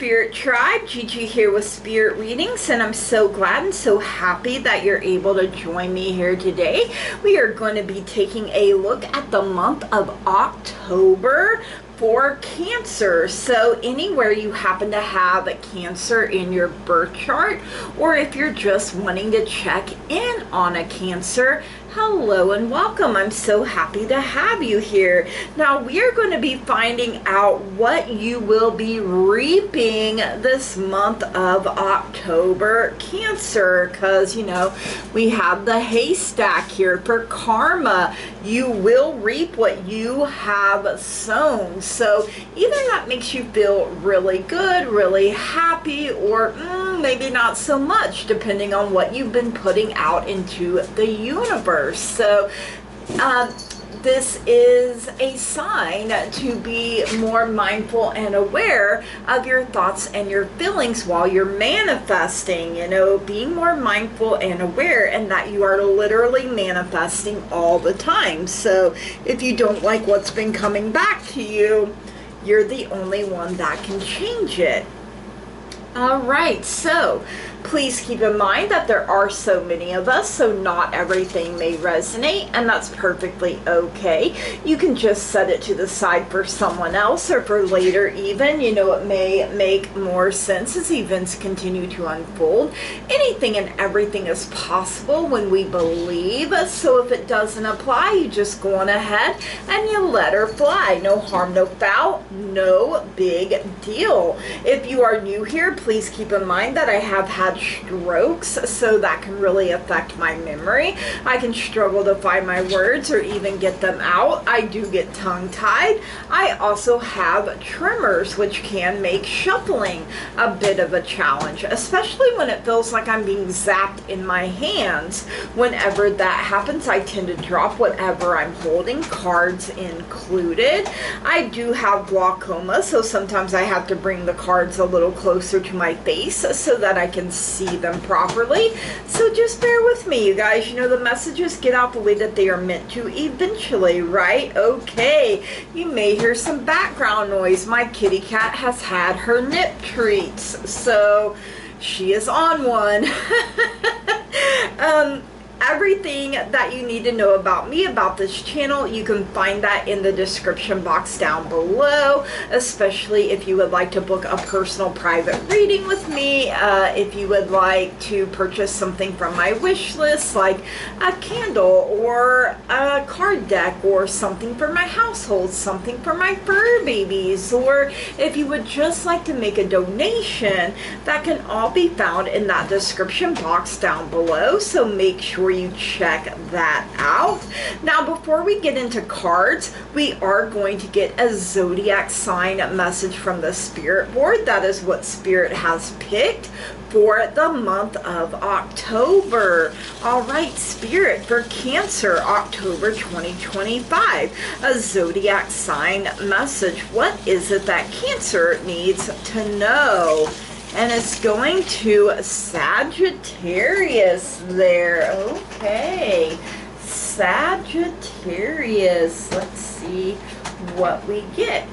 Spirit Tribe, Gigi here with Spirit Readings, and I'm so glad and so happy that you're able to join me here today. We are going to be taking a look at the month of October for Cancer. So anywhere you happen to have a Cancer in your birth chart, or if you're just wanting to check in on a Cancer, hello and welcome. I'm so happy to have you here. Now we are going to be finding out what you will be reaping this month of October, Cancer, because you know we have the haystack here for karma. You will reap what you have sown. So either that makes you feel really good, really happy, or maybe not so much, depending on what you've been putting out into the universe. So this is a sign to be more mindful and aware of your thoughts and your feelings while you're manifesting, you know, being more mindful and aware, and that you are literally manifesting all the time. So if you don't like what's been coming back to you, you're the only one that can change it. All right, so please keep in mind that there are so many of us, so not everything may resonate, and that's perfectly okay. You can just set it to the side for someone else or for later even. You know, it may make more sense as events continue to unfold. Anything and everything is possible when we believe, so if it doesn't apply, you just go on ahead and you let her fly. No harm, no foul, no big deal. If you are new here, please keep in mind that I have had strokes, so that can really affect my memory. I can struggle to find my words or even get them out. I do get tongue-tied. I also have tremors, which can make shuffling a bit of a challenge, especially when it feels like I'm being zapped in my hands. Whenever that happens, I tend to drop whatever I'm holding, cards included. I do have glaucoma, so sometimes I have to bring the cards a little closer to my face so that I can see them properly. So just bear with me, you guys. You know, the messages get out the way that they are meant to eventually, right? Okay, you may hear some background noise. My kitty cat has had her nip treats, so she is on one. Everything that you need to know about me, about this channel, you can find that in the description box down below, especially if you would like to book a personal private reading with me, if you would like to purchase something from my wish list, like a candle or a card deck or something for my household, something for my fur babies, or if you would just like to make a donation, that can all be found in that description box down below, so make sure you check that out. Now, before we get into cards, we are going to get a zodiac sign message from the spirit board. That is what Spirit has picked for the month of October. All right, Spirit, for Cancer, October 2025, a zodiac sign message. What is it that Cancer needs to know? And it's going to Sagittarius there. Okay, Sagittarius. Let's see what we get.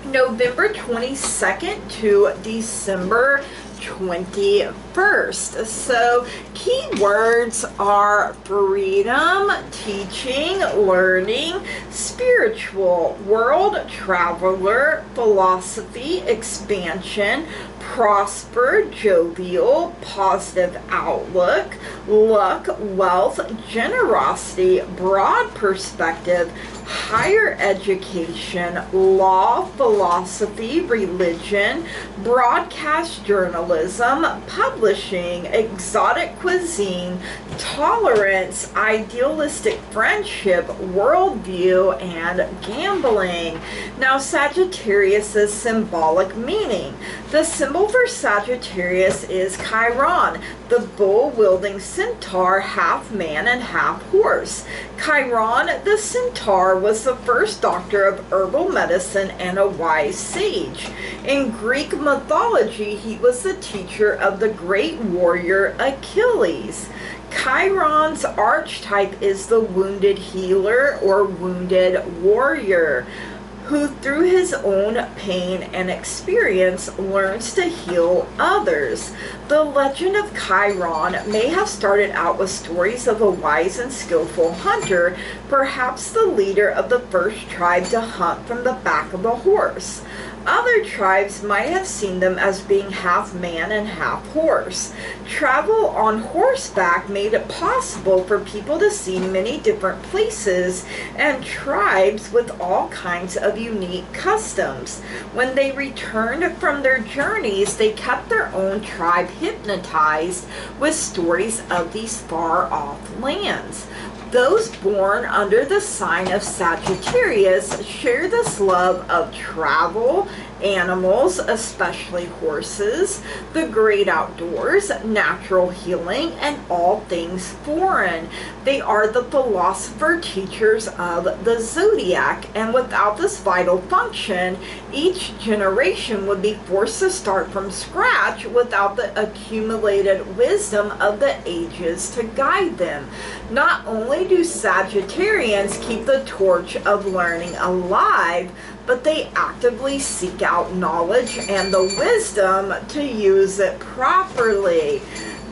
November 22nd to December 21st. So key words are freedom, teaching, learning, spiritual, world traveler, philosophy, expansion, prosper, jovial, positive outlook, luck, wealth, generosity, broad perspective, higher education, law, philosophy, religion, broadcast journalism, publishing, exotic cuisine, tolerance, idealistic friendship, worldview, and gambling. Now, Sagittarius' symbolic meaning. The symbol for Sagittarius is Chiron, the bull-wielding centaur, half man and half horse. Chiron, the centaur, was the first doctor of herbal medicine and a wise sage. In Greek mythology, he was the teacher of the great warrior Achilles. Chiron's archetype is the wounded healer or wounded warrior. who through his own pain and experience learns to heal others. The legend of Chiron may have started out with stories of a wise and skillful hunter, perhaps the leader of the first tribe to hunt from the back of a horse. Other tribes might have seen them as being half man and half horse. Travel on horseback made it possible for people to see many different places and tribes with all kinds of unique customs. When they returned from their journeys, they kept their own tribe hypnotized with stories of these far-off lands. Those born under the sign of Sagittarius share this love of travel, animals, especially horses, the great outdoors, natural healing, and all things foreign. They are the philosopher teachers of the Zodiac, and without this vital function, each generation would be forced to start from scratch without the accumulated wisdom of the ages to guide them. Not only do Sagittarians keep the torch of learning alive, but they actively seek out knowledge and the wisdom to use it properly.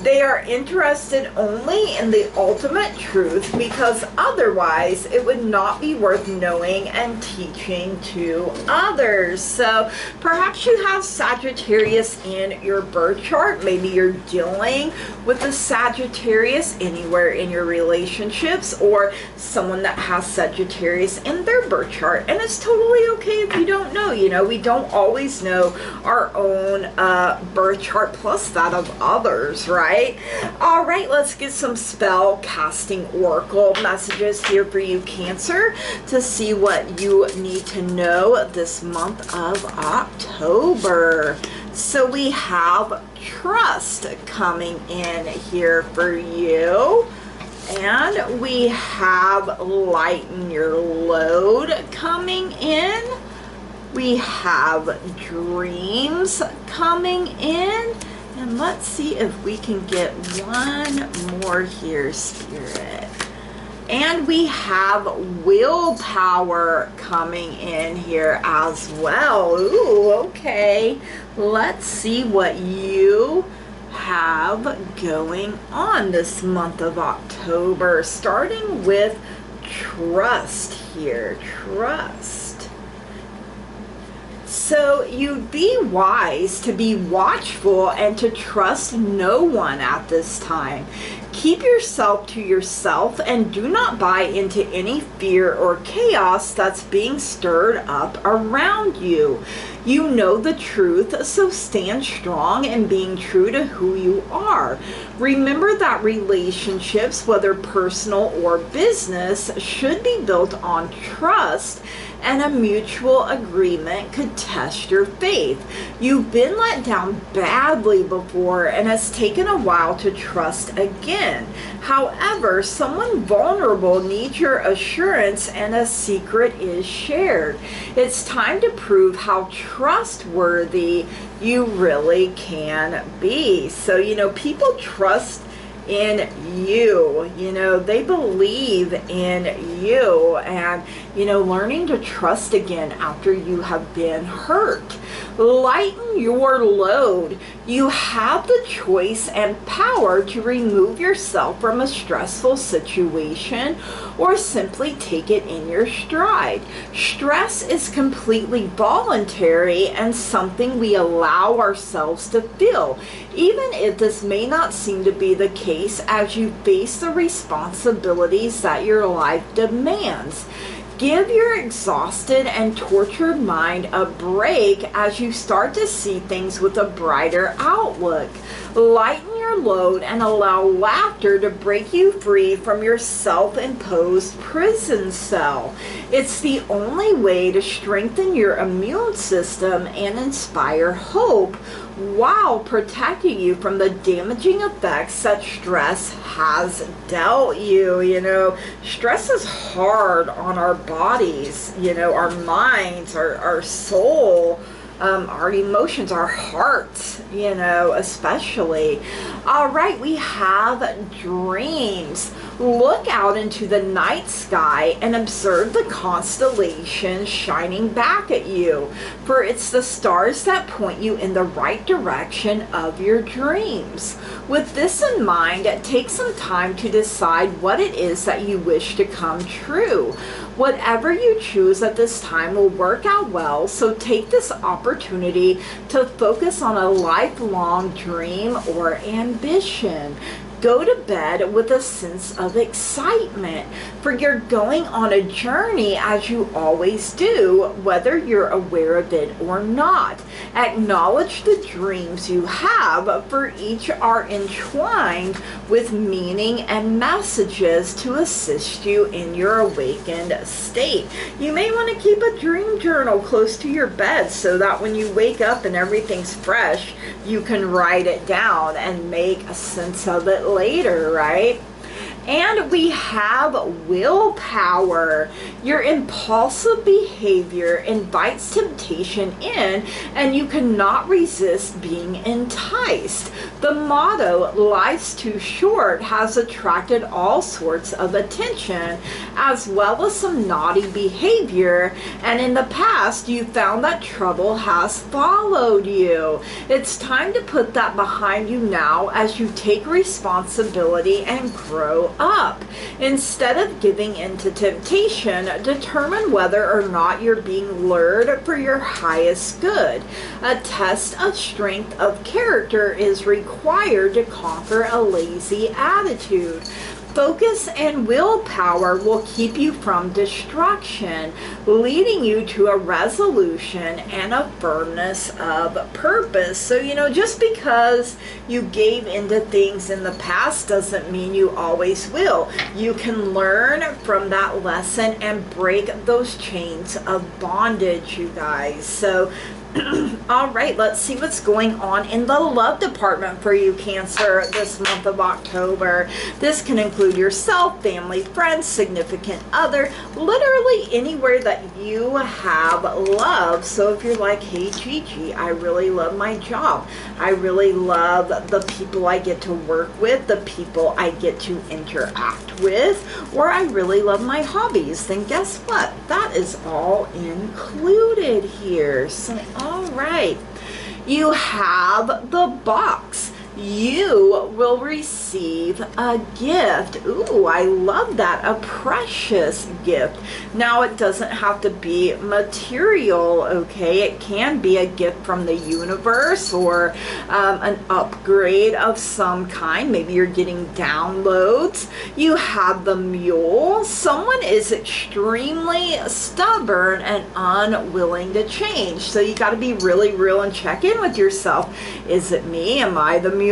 They are interested only in the ultimate truth because otherwise it would not be worth knowing and teaching to others. So perhaps you have Sagittarius in your birth chart. Maybe you're dealing with the Sagittarius anywhere in your relationships, or someone that has Sagittarius in their birth chart. And it's totally okay if you don't know. You know, we don't always know our own birth chart plus that of others, right? All right, let's get some spell casting oracle messages here for you, Cancer, to see what you need to know this month of October. So we have trust coming in here for you. And we have lighten your load coming in. We have dreams coming in. And let's see if we can get one more here, Spirit. And we have willpower coming in here as well. Ooh, okay. Let's see what you have going on this month of October. Starting with trust here. Trust. So you'd be wise to be watchful and to trust no one at this time. Keep yourself to yourself and do not buy into any fear or chaos that's being stirred up around you. You know the truth, so stand strong in being true to who you are. Remember that relationships, whether personal or business, should be built on trust, and a mutual agreement could test your faith. You've been let down badly before, and it's taken a while to trust again. However, someone vulnerable needs your assurance, and a secret is shared. It's time to prove how trustworthy you really can be. So, you know, people trust in you, you know, they believe in you, and, you know, learning to trust again after you have been hurt. Lighten your load. You have the choice and power to remove yourself from a stressful situation or simply take it in your stride. Stress is completely voluntary and something we allow ourselves to feel, even if this may not seem to be the case as you face the responsibilities that your life demands. Give your exhausted and tortured mind a break as you start to see things with a brighter outlook. Lighten your load and allow laughter to break you free from your self-imposed prison cell. It's the only way to strengthen your immune system and inspire hope while protecting you from the damaging effects that stress has dealt you. You know, stress is hard on our bodies, you know, our minds, our soul. our emotions, our hearts, you know, especially. All right, we have dreams. Look out into the night sky and observe the constellations shining back at you, for it's the stars that point you in the right direction of your dreams. With this in mind, take some time to decide what it is that you wish to come true. Whatever you choose at this time will work out well, so take this opportunity to focus on a lifelong dream or ambition. Go to bed with a sense of excitement, for you're going on a journey as you always do, whether you're aware of it or not. Acknowledge the dreams you have, for each are entwined with meaning and messages to assist you in your awakened state. You may want to keep a dream journal close to your bed so that when you wake up and everything's fresh, you can write it down and make a sense of it later, right? And we have willpower. Your impulsive behavior invites temptation in, and you cannot resist being enticed. The motto, "Life's too short," has attracted all sorts of attention, as well as some naughty behavior, and in the past you found that trouble has followed you. It's time to put that behind you now as you take responsibility and grow up. Instead of giving into temptation, determine whether or not you're being lured for your highest good. A test of strength of character is required to conquer a lazy attitude. Focus and willpower will keep you from destruction, leading you to a resolution and a firmness of purpose. So, you know, just because you gave into things in the past doesn't mean you always will. You can learn from that lesson and break those chains of bondage, you guys. So, all right, let's see what's going on in the love department for you, Cancer, this month of October. This can include yourself, family, friends, significant other, literally anywhere that you have love. So if you're like, hey, Gigi, I really love my job. I really love the people I get to work with, the people I get to interact with, or I really love my hobbies, then guess what? That is all included here. So, all right, you have the box. You will receive a gift. Ooh, I love that. A precious gift. Now, it doesn't have to be material, okay? It can be a gift from the universe or an upgrade of some kind. Maybe you're getting downloads. You have the mule. Someone is extremely stubborn and unwilling to change. So you got to be really real and check in with yourself. Is it me? Am I the mule?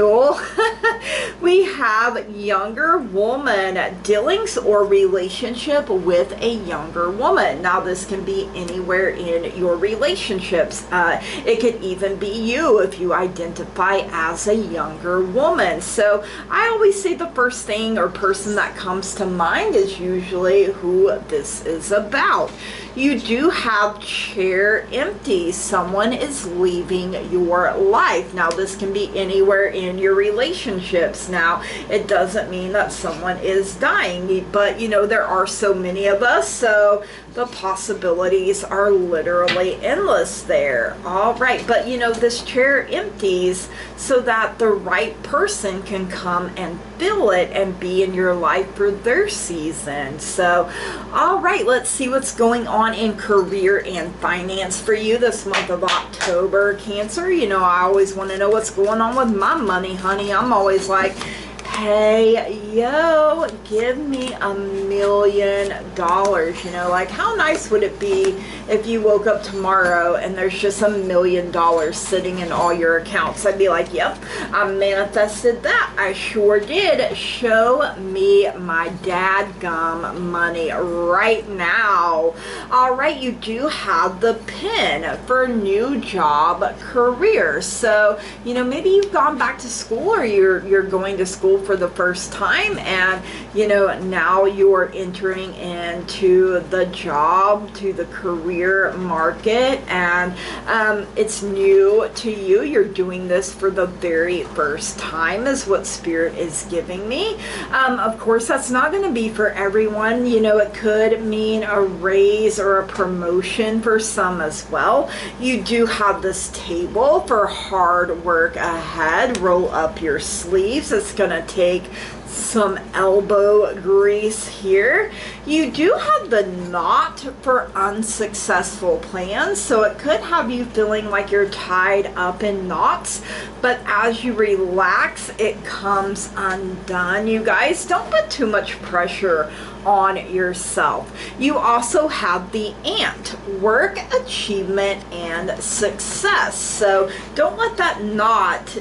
We have younger woman, dealings or relationship with a younger woman. Now, this can be anywhere in your relationships. It could even be you if you identify as a younger woman. So I always say the first thing or person that comes to mind is usually who this is about. You do have chair empty. Someone is leaving your life. Now, this can be anywhere in your relationships. Now, it doesn't mean that someone is dying, but you know, there are so many of us, so the possibilities are literally endless there. All right, but you know, this chair empties so that the right person can come and fill it and be in your life for their season. So, all right, let's see what's going on in career and finance for you this month of October, Cancer. You know, I always want to know what's going on with my money, honey. I'm always like, hey, yo, give me $1 million. You know, like, how nice would it be if you woke up tomorrow and there's just $1 million sitting in all your accounts? I'd be like, yep, I manifested that. I sure did. Show me my dadgum money right now. All right, you do have the pin for new job career. So, you know, maybe you've gone back to school or you're going to school for the first time, and now you're entering into the job, to the career market, and it's new to you. You're doing this for the very first time is what Spirit is giving me. Of course, that's not going to be for everyone. It could mean a raise or a promotion for some as well. You do have this table for hard work ahead. Roll up your sleeves. It's going to take some elbow grease here. You do have the knot for unsuccessful plans, so it could have you feeling like you're tied up in knots, but as you relax, it comes undone. You guys, don't put too much pressure on yourself. You also have the ant, work, achievement, and success. So don't let that knot,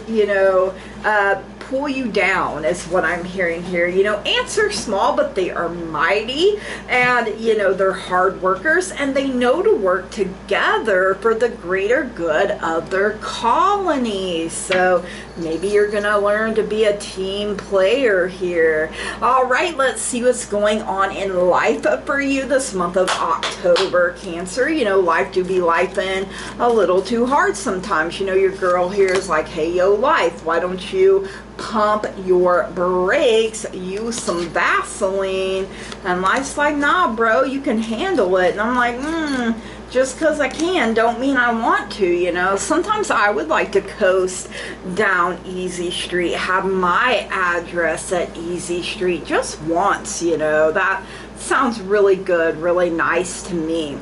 pull you down is what I'm hearing here. Ants are small, but they are mighty, and they're hard workers, and they know to work together for the greater good of their colony. So maybe you're gonna learn to be a team player here. All right, let's see what's going on in life for you this month of October, Cancer. Life do be lifing a little too hard sometimes. Your girl here is like, hey, yo, life, why don't you pump your brakes, use some Vaseline? And life's like, nah, bro, you can handle it. And I'm like, just because I can don't mean I want to. Sometimes I would like to coast down Easy Street, have my address at Easy Street just once. That sounds really good, really nice to me.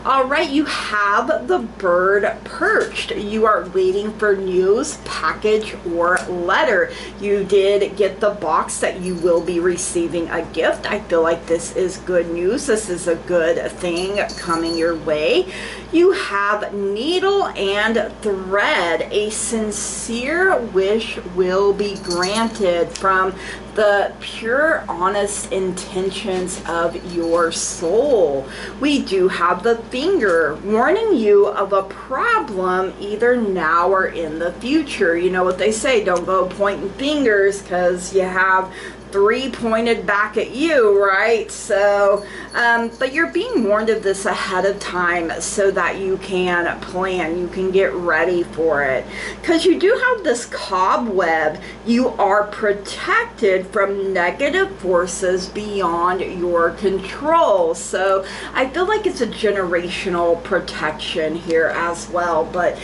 All right, you have the bird perched. You are waiting for news, package, or letter. You did get the box that you will be receiving a gift. I feel like this is good news. This is a good thing coming your way. You have needle and thread. A sincere wish will be granted from the pure, honest intentions of your soul. We do have the finger, warning you of a problem either now or in the future. You know what they say, don't go pointing fingers because you have 3 pointed back at you, right? So, but you're being warned of this ahead of time so that you can plan, you can get ready for it. Because you do have this cobweb, you are protected from negative forces beyond your control. So I feel like it's a generational protection here as well. But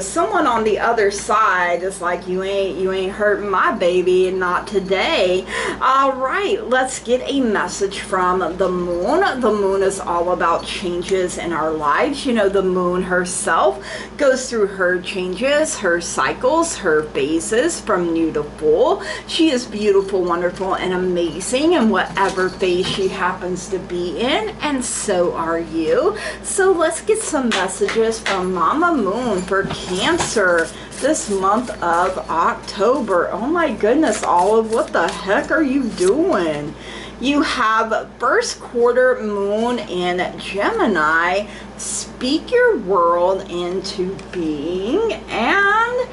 someone on the other side is like, you ain't hurting my baby, not today. All right, let's get a message from the moon. The moon is all about changes in our lives. The moon herself goes through her changes, her cycles, her phases from new to full. She is beautiful, wonderful, and amazing in whatever phase she happens to be in, and so are you. So let's get some messages from Mama Moon for Cancer this month of October. Oh my goodness, Olive, what the heck are you doing? You have first quarter moon in Gemini, speak your world into being, and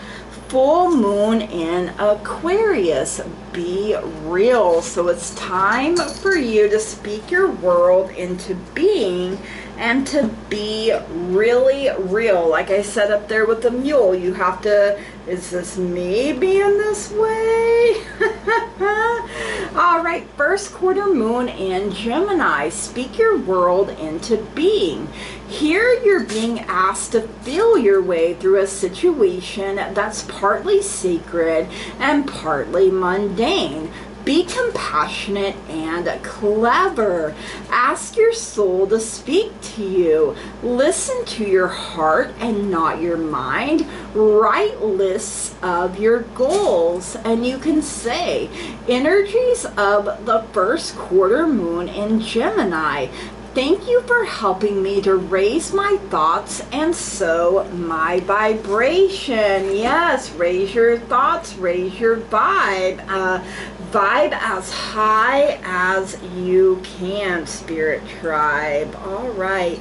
full moon in Aquarius, be real. So it's time for you to speak your world into being and to be really real. Like I said up there with the mule, you have to, is this me being this way? All right, first quarter moon in Gemini, speak your world into being. Here you're being asked to feel your way through a situation that's partly sacred and partly mundane. Be compassionate and clever. Ask your soul to speak to you. Listen to your heart and not your mind. Write lists of your goals. And you can say, energies of the first quarter moon in Gemini. Thank you for helping me to raise my thoughts and so my vibration. Yes, raise your thoughts, raise your vibe. Vibe as high as you can, Spirit Tribe. All right.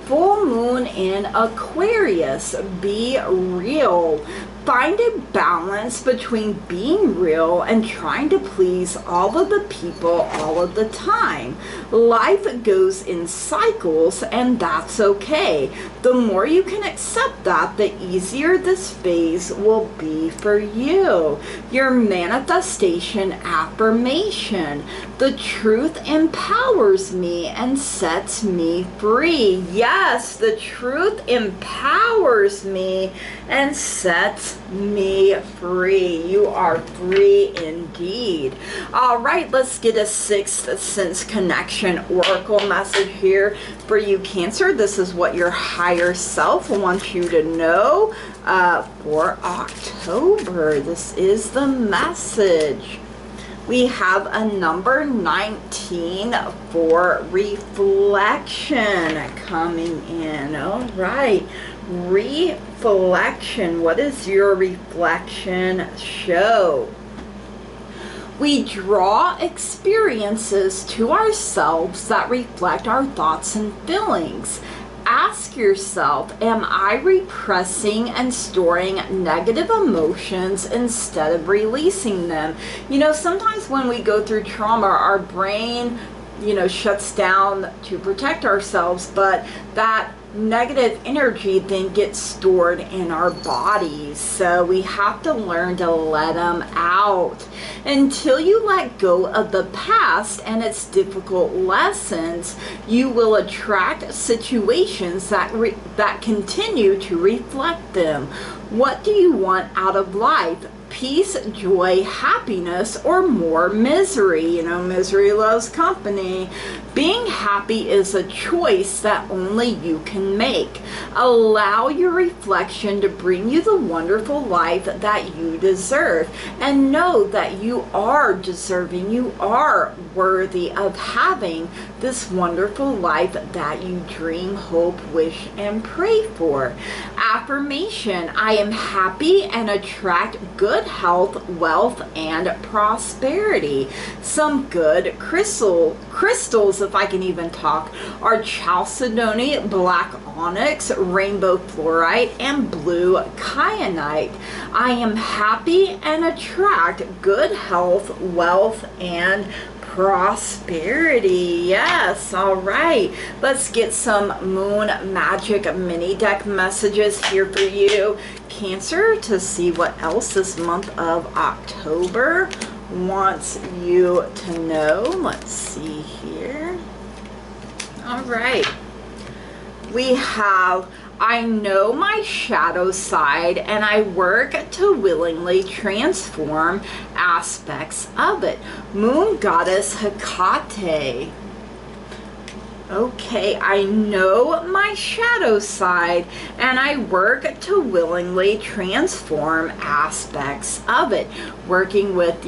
Full moon in Aquarius, be real. Find a balance between being real and trying to please all of the people all of the time. Life goes in cycles, and that's okay. The more you can accept that, the easier this phase will be for you. Your manifestation affirmation. The truth empowers me and sets me free. Yes, the truth empowers me and sets me free. You are free indeed. All right, let's get a sixth sense connection oracle message here for you, Cancer. This is what your higher self wants you to know for October. This is the message. We have a number 19 for reflection coming in. All right. Reflection. What does your reflection show? We draw experiences to ourselves that reflect our thoughts and feelings. Ask yourself, am I repressing and storing negative emotions instead of releasing them? You know, sometimes when we go through trauma, our brain, shuts down to protect ourselves, but that negative energy then gets stored in our bodies. So we have to learn to let them out. Until you let go of the past and its difficult lessons, you will attract situations that continue to reflect them. What do you want out of life? Peace, joy, happiness, or more misery? Misery loves company. Being happy is a choice that only you can make. Allow your reflection to bring you the wonderful life that you deserve. And know that you are deserving, you are worthy of having this wonderful life that you dream, hope, wish, and pray for. Affirmation: I am happy and attract good health, wealth, and prosperity. Some good crystals, if I can even talk, are chalcedony, black onyx, rainbow fluorite, and blue kyanite. I am happy and attract good health, wealth, and prosperity. Yes. All right, let's get some Moon Magic mini deck messages here for you, Cancer, to see what else this month of October wants you to know. Let's see here. All right, we have, I know my shadow side and I work to willingly transform aspects of it. Moon Goddess Hecate. Okay, I know my shadow side and I work to willingly transform aspects of it. Working with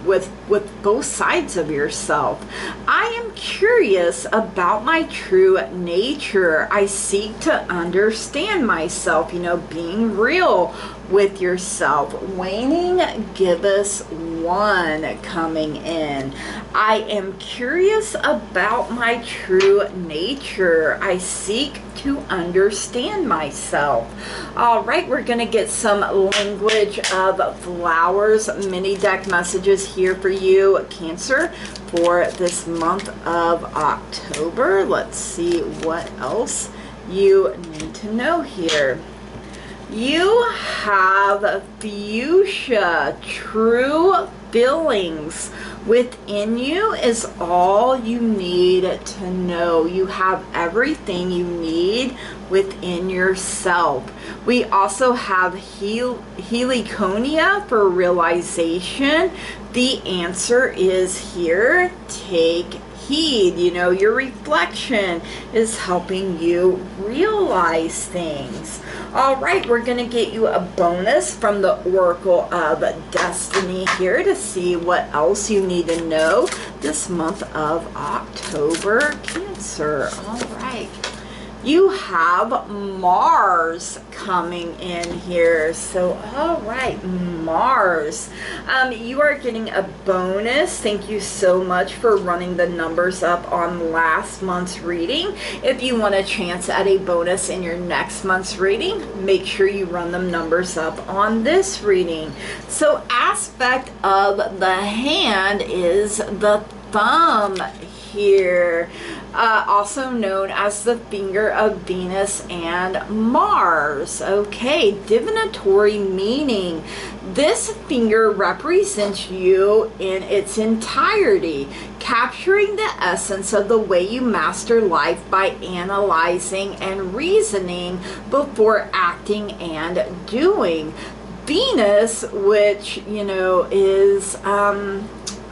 with both sides of yourself. I am curious about my true nature. I seek to understand myself, being real with yourself. Waning Gibbous 1 coming in. I am curious about my true nature. I seek to understand myself. All right, we're going to get some language of flowers mini deck messages here for you, Cancer, for this month of October. Let's see what else you need to know here. You have fuchsia. True feelings within you is all you need to know. You have everything you need within yourself. We also have heliconia for realization. The answer is here. Take heed. Your reflection is helping you realize things. All right, we're going to get you a bonus from the Oracle of Destiny here to see what else you need to know this month of October, Cancer. All right. You have Mars coming in here. So, all right, Mars. You are getting a bonus. Thank you so much for running the numbers up on last month's reading. If you want a chance at a bonus in your next month's reading, make sure you run the numbers up on this reading. So, aspect of the hand is the thumb here. Also known as the finger of Venus and Mars. Okay, divinatory meaning. This finger represents you in its entirety, capturing the essence of the way you master life by analyzing and reasoning before acting and doing. Venus, which, you know, is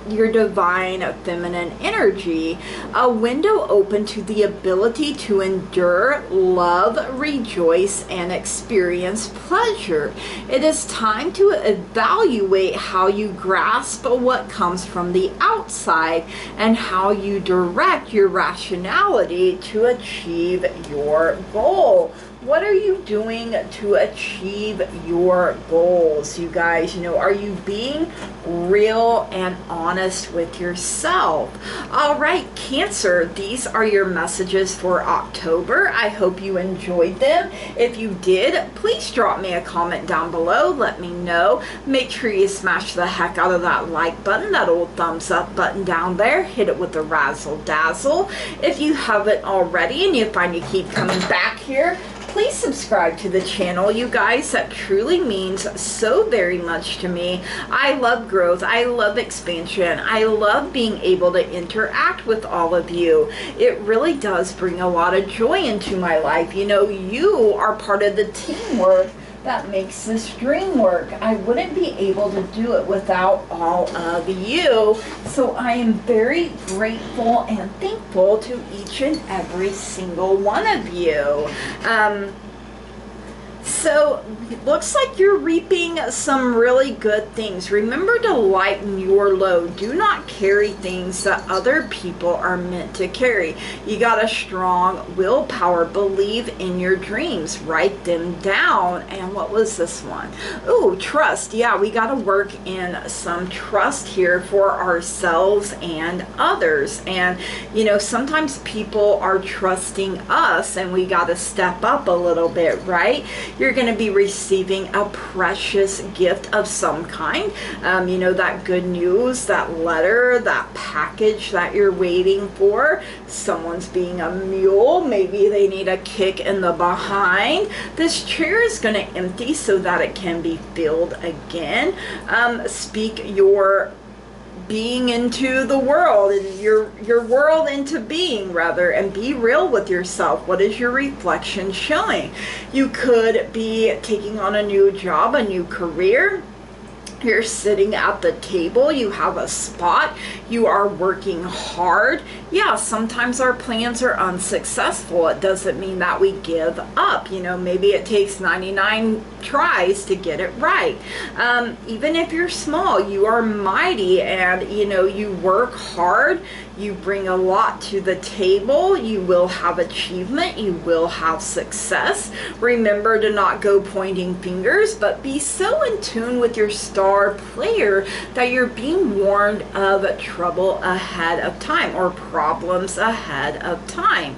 your divine feminine energy, a window open to the ability to endure, love, rejoice, and experience pleasure. It is time to evaluate how you grasp what comes from the outside and how you direct your rationality to achieve your goal. What are you doing to achieve your goals, you guys? You know, are you being real and honest with yourself? All right, Cancer, these are your messages for October. I hope you enjoyed them. If you did, please drop me a comment down below. Let me know. Make sure you smash the heck out of that like button, that old thumbs up button down there. Hit it with the razzle dazzle. If you haven't already and you find you keep coming back here, please subscribe to the channel, you guys. That truly means so very much to me. I love growth. I love expansion. I love being able to interact with all of you. It really does bring a lot of joy into my life. You know, you are part of the teamwork that makes this dream work. I wouldn't be able to do it without all of you. So I am very grateful and thankful to each and every single one of you. So it looks like you're reaping some really good things. Remember to lighten your load. Do not carry things that other people are meant to carry. You got a strong willpower. Believe in your dreams. Write them down. And what was this one? Oh, trust. Yeah, we got to work in some trust here for ourselves and others. And, you know, sometimes people are trusting us and we got to step up a little bit, right? You're going to be receiving a precious gift of some kind. You know, that good news, that letter, that package that you're waiting for. Someone's being a mule. Maybe they need a kick in the behind. This chair is going to empty so that it can be filled again. Speak your being into the world, and your world into being, rather, and be real with yourself. What is your reflection showing? You could be taking on a new job, a new career. You're sitting at the table, you have a spot, you are working hard. Yeah, sometimes our plans are unsuccessful. It doesn't mean that we give up. You know, maybe it takes 99 tries to get it right. Even if you're small, you are mighty, and you know, you work hard. You bring a lot to the table. You will have achievement. You will have success. Remember to not go pointing fingers, but be so in tune with your star player that you're being warned of trouble ahead of time, or problems ahead of time.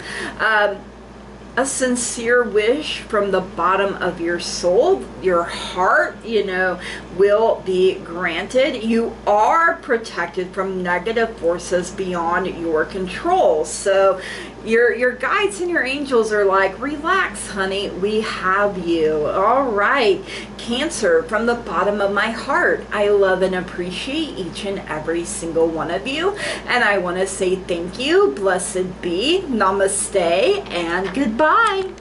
A sincere wish from the bottom of your soul, your heart, you know, will be granted. You are protected from negative forces beyond your control. So your guides and your angels are like, relax, honey, we have you. All right, Cancer, from the bottom of my heart, I love and appreciate each and every single one of you. And I want to say thank you, blessed be, namaste, and goodbye.